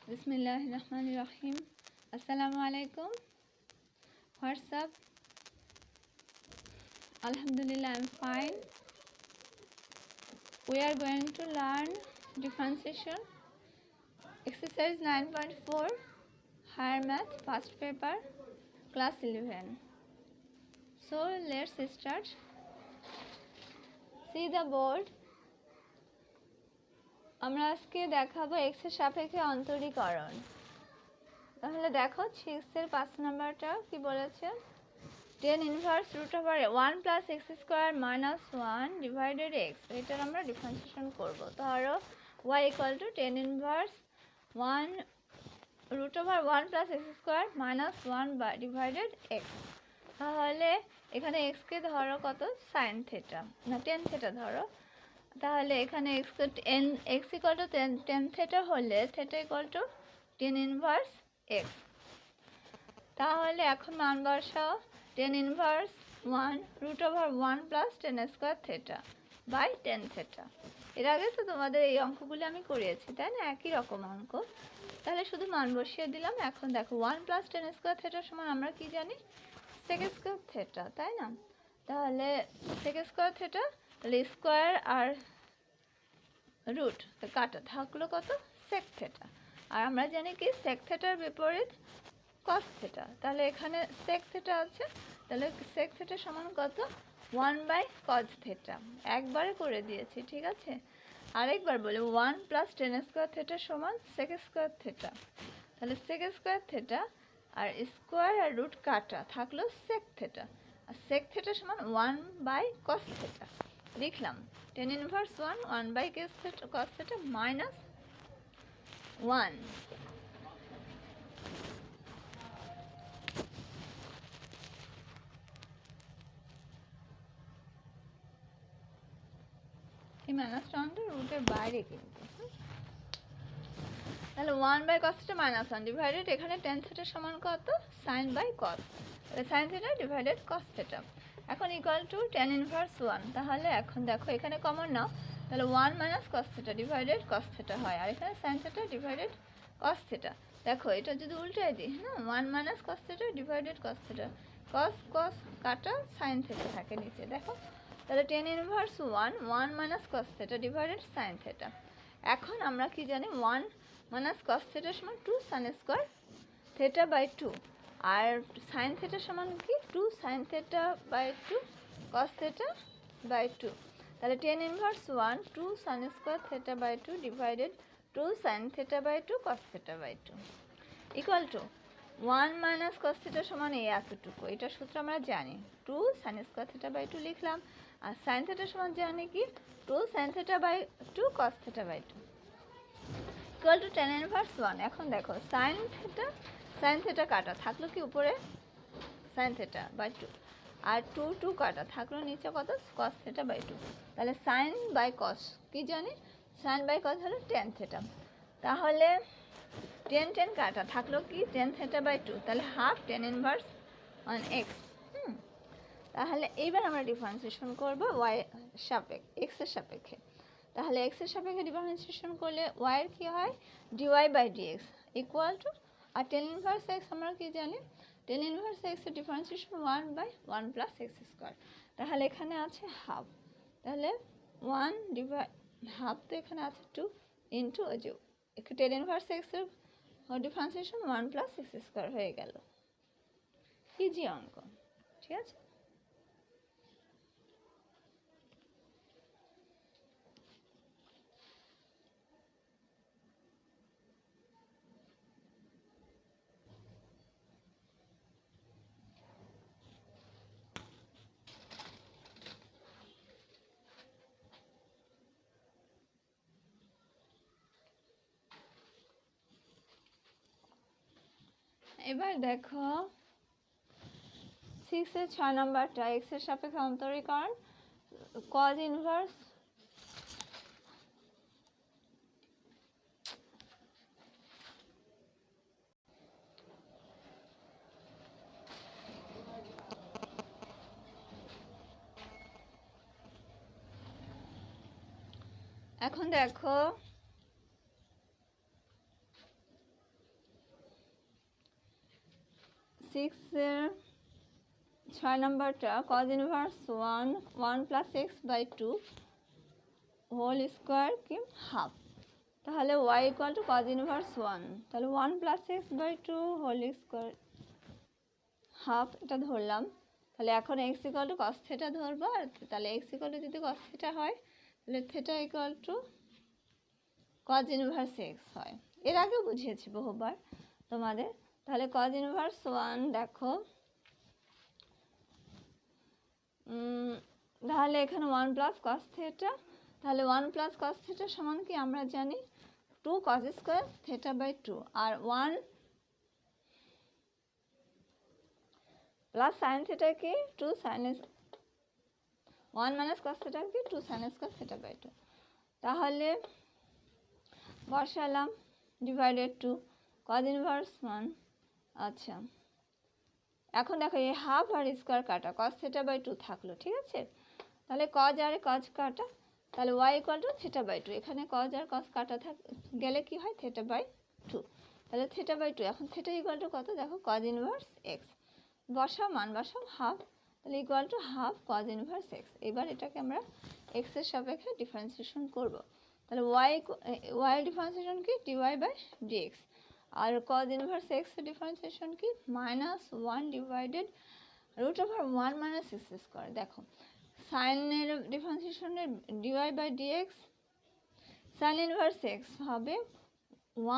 Bismillahirrahmanirrahim. Assalamu alaikum. What's up? Alhamdulillah, I'm fine. We are going to learn differentiation. Exercise 9.4, Higher Math, first paper, class 11. So let's start. See the board. আমরা আজকে দেখাবো x এর সাপেক্ষে অন্তরীকরণ। তাহলে দেখো 6 এর 5 নাম্বারটা কি বলেছে, tan inverse root over 1 plus x square minus 1 divided x, এটার আমরা ডিফারেন্সিয়েশন করব। ধরো y equal to tan inverse 1 root over 1 plus x square minus 1 divided x। তাহলে এখানে x কে ধরো কত, sin theta না tan theta ধরো। তাহলে এখানে x equal to tan theta হলে theta equal to tan inverse x। তাহলে এখন মান বসাও, tan inverse 1 root over 1 plus tan square theta by tan theta। এর আগে তো তোমাদের এই অঙ্কগুলো আমি করিয়েছি, তাই না? একই রকম অঙ্ক। তাহলে শুধু মান বসিয়ে দিলাম। এখন দেখো 1 plus tan square theta সমান আমরা কি জানি, sec square theta, তাই না? তাহলে sec square theta, তাহলে স্কোয়ার আর রুট কাটা থাকলো কত, sec theta। আর আমরা জানি কি sec theta এর বিপরীত cos theta। তাহলে এখানে sec theta আছে, তাহলে sec theta সমান কত, 1/cos theta। একবারে করে দিয়েছি, ঠিক আছে? আরেকবার বলি, 1 plus tan square theta সমান sec square theta। তাহলে sec square theta আর স্কোয়ার আর রুট কাটা থাকলো sec theta। আর sec theta সমান 1/cos theta। লিখলাম tan inverse 1/cos theta minus 1। এই মাইনাসটা আমাদের রুটের বাইরে কিন্তু। তাহলে 1/cos theta minus 1 ডিভাইডেড এখানে tan theta সমান কত, sin/cos। তাহলে sin theta divided cos theta। এখন ইকুয়াল টু tan inverse 1। তাহলে এখন দেখো এখানে কমন নাও, তাহলে 1 minus cos theta divided cos theta হয়, আর এখানে sin theta divided cos theta। দেখো এটা যদি উল্টাই দিই, হ্যাঁ, 1 minus cos theta divided cos theta, cos কাটা sin theta থাকে নিচে, দেখো। তাহলে tan inverse 1 minus cos theta divided sin theta। এখন আমরা কি জানি, 1 minus cos theta সমান 2 sin square theta by 2, R sin theta সমান কি 2 sin theta by 2 cos theta by 2। তাহলে tan inverse 1 2 sin square theta by 2 divided 2 sin theta by 2 cos theta by 2 equal to 1 minus cos theta সমান এই এতটুকু। এটা সূত্র আমরা জানি, 2 sin square theta by 2 লিখলাম। আর sin theta সমান জানি কি 2 sin theta by 2 cos theta by 2 equal to tan inverse 1। এখন দেখো sin theta কাটা থাকলো কি উপরে sin theta by 2, আর 2 কাটা থাকলো নিচে কত, cos theta by 2। তাহলে sin by cos কি জানি, sin by cos হলো tan theta। তাহলে tan কাটা থাকলো কি tan theta by 2, তাহলে half tan inverse on x। তাহলে এইবার আমরা ডিফারেন্সিয়েশন করব y সাপেক্ষে, x এর সাপেক্ষে। তাহলে x এর সাপেক্ষে ডিফারেন্সিয়েশন করলে y এর কি হয়, dy by dx equal to, আর tan inverse x আমরা কি জানি, tan inverse x এর ডিফারেন্সিয়েশন 1/1 plus x স্কয়ার। তাহলে এখানে আছে হাফ, তাহলে 1 ডিভাইড হাফ, তো এখানে আছে 2 ইন্টু ওই যে tan inverse x এর ডিফারেন্সিয়েশন 1 plus x স্কয়ার হয়ে গেল। ইজি অঙ্ক, ঠিক আছে? এবার দেখো 6 এর 6 নাম্বারটা, x এর সাপেক্ষে অন্তরীকরণ, cos ইনভার্স এখন দেখো 6-এর 6 নম্বরটা cos inverse 1 plus x by 2 whole square কি হাফ। তাহলে y equal to cos inverse 1, তাহলে 1 plus x by 2 whole square half এটা ধরলাম। তাহলে এখন x equal to cos theta ধরবো, আর তাহলে এক্স ইকুয়াল টু যদি কস থেটা হয় তাহলে theta equal two cause inverse x হয়। এর আগেও বুঝিয়েছি বহুবার তোমাদের। তাহলে কজ ইনভার্স 1 দেখো, তাহলে এখানে 1 প্লাস কস থেটা, তাহলে 1 প্লাস কস থেটা সমান কি আমরা জানি 2 কজ স্কোয়ার থেটা বাই 2, আর 1 প্লাস সাইন থেটা কি 2 সাইন 1 মাইনাস কস থেটা কি 2 সাইন স্কোয়ার থেটা বাই 2। তাহলে বসালাম ডিভাইডেড 2 কজ ইনভার্স 1। আচ্ছা, এখন দেখো এই হাফ আর স্কোয়ার কাটা কস থেটা বাই 2 থাকলো, ঠিক আছে। তাহলে কজ আর কজ কাটা, তাহলে y equal to theta by 2, এখানে কজ আর কজ কাটা গেলে কি হয় থেটা বাই 2, তাহলে থেটা বাই 2। এখন থেটা ইকুয়াল টু কত দেখো কজ ইনভার্স এক্স, বসাও মান বসাও হাফ, তাহলে equal to half cos inverse x. এবার এটাকে আমরা এক্সের সাপেক্ষে ডিফারেন্সিয়েশন করব। তাহলে y ডিফারেন্সিয়েশন কি dy বাই dx, আর কজ ইনভার্স এক্স এর ডিফারেন্সিয়েশন কি -1 divided root over 1 minus x square. দেখো সাইনের ডিফারেন্সিয়েশনের dy by dx sine inverse x হবে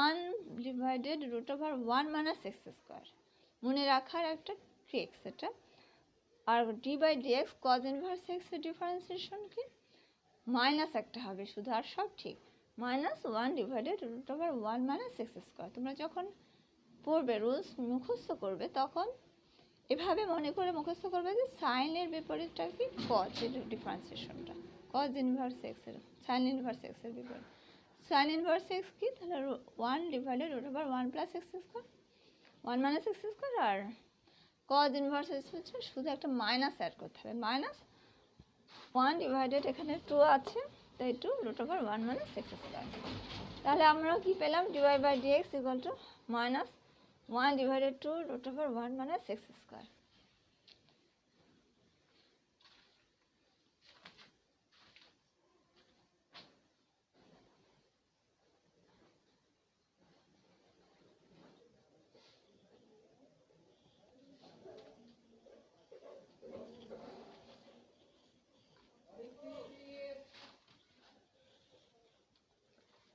1 divided root over 1 minus x square, মনে রাখার একটা ট্রিক্স এটা। আর d by dx cos inverse x এর ডিফারেন্সিয়েশন কি মাইনাস একটা হবে শুধু, আর সব ঠিক -1 divided root over 1 minus x square. তোমরা যখন পড়বে রুলস মুখস্থ করবে তখন এভাবে মনে করে মুখস্থ করবে যে সাইনের বিপরীতটা কি কজ এর ডিফারেন্সিয়েশনটা, কজ ইনভার্স এক্স এর সাইন ইনভার্স এক্স এর বিপরীত। সাইন ইনভার্স এক্স কি তাহলে 1 divided root over 1 plus x square 1 minus x square, আর কজ ইনভার্স এক্স হচ্ছে শুধু একটা মাইনাস অ্যাড করতে হবে, -1 ডিভাইডেড এখানে 2 আছে তাই 2 root over 1 minus x square. তাহলে আমরা কি পেলাম dy by dx equal to -1 divided 2 root over 1 minus x square.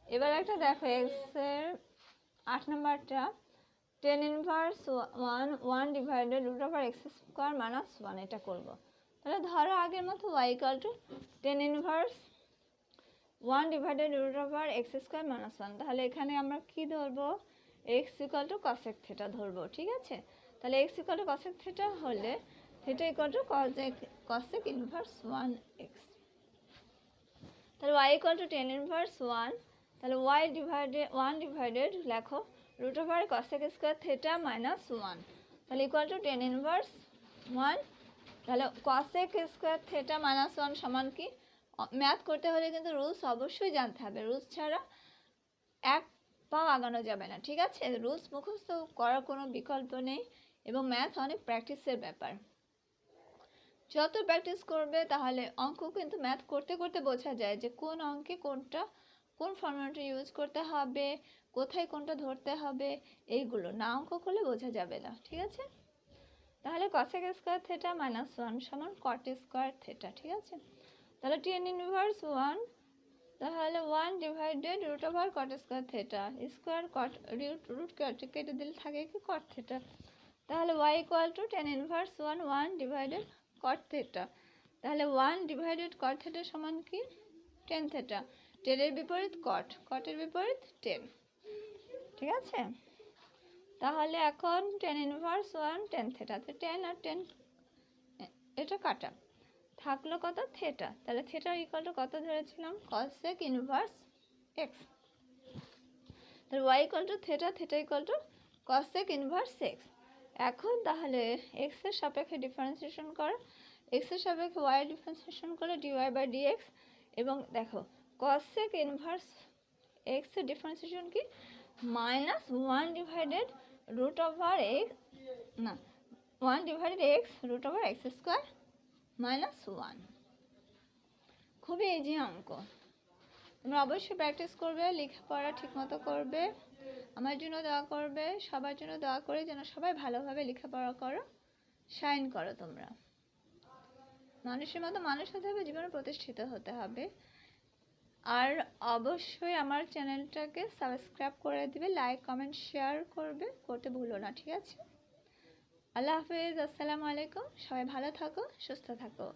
এবার একটা দেখো এক্স এর 8 নম্বরটা tan inverse 1 divided root over x square minus 1 এটা করব। তাহলে ধরো আগের মতো y equal to tan inverse 1 divided root over x square minus 1। তাহলে এখানে আমরা কি ধরবো x equal to cosec theta ধরবো, ঠিক আছে। তাহলে x equal to cosec theta হলে theta equal to cosec inverse 1x। তাহলে y equal to tan inverse 1, তাহলে y ডিভাইডেড 1 ডিভাইডেড লেখো root over cosec square theta minus 1, তাহলে ইকুয়াল টু tan ইনভার্স 1। তাহলে কসেক স্কোয়ার থেটা মাইনাস 1 সমান কি, math করতে হলে কিন্তু রুলস অবশ্যই জানতে হবে, রুলস ছাড়া এক পাও আগানো যাবে না, ঠিক আছে। রুলস মুখস্থ করার কোনো বিকল্প নেই, এবং ম্যাথ অনেক প্র্যাকটিসের ব্যাপার। যত প্র্যাকটিস করবে তাহলে অঙ্ক কিন্তু ম্যাথ করতে করতে বোঝা যায় যে কোন অঙ্কে কোনটা কোন ফর্মুলাটা ইউজ করতে হবে, কোথায় কোনটা ধরতে হবে, এইগুলো না অঙ্ক করলে বোঝা যাবে না, ঠিক আছে। তাহলে কসেক স্কোয়ার থেটা মাইনাস 1 সমান কট স্কোয়ার থেটা, ঠিক আছে। তাহলে tan ইনভার্স 1, তাহলে 1 divided root over cot square theta square cot root কেটে দিলে থাকে কি কট থেটা। তাহলে y equal to tan inverse 1 divided cot theta, তাহলে 1 ডিভাইডেড কট থেটা সমান কি tan থেটা, টেনের বিপরীত কট, কটের বিপরীত tan, ঠিক আছে। তাহলে এখন tan ইনভার্স 1 tan থেটা, তো tan আর tan এটা কাটা থাকলো কত থেটা, তাহলে থেটা ইকুয়াল টু কত ধরেছিলাম কসেক ইনভার্স এক্স। তাহলে y equal to theta, theta equal to cosec inverse x. এখন তাহলে এক্স এর সাপেক্ষে ডিফারেন্সিয়েশন করো, এক্স এর সাপেক্ষে y এর ডিফারেন্সিয়েশন করলে dy বাই dx, এবং দেখো কসেক ইনভার্স এক্স এর ডিফারেন্সিয়েশন কি -1 ডিভাইডেড রুট ওভার এক্স, না 1 divided x root over x square minus 1। খুবই ইজি অঙ্ক, তোমরা অবশ্যই প্র্যাকটিস করবে, লেখাপড়া ঠিকমতো করবে, আমার জন্য দোয়া করবে, সবার জন্য দোয়া করে যেন সবাই ভালোভাবে লেখাপড়া করো, শাইন করো। তোমরা মানুষের মতো মানুষ হতে হবে, জীবনে প্রতিষ্ঠিত হতে হবে। আর অবশ্যই আমার চ্যানেলটাকে সাবস্ক্রাইব করে দিবে, লাইক কমেন্ট শেয়ার করতে ভুলো না, ঠিক আছে? আল্লাহ হাফেজ, আসসালামু আলাইকুম। সবাই ভালো থাকো, সুস্থ থাকো।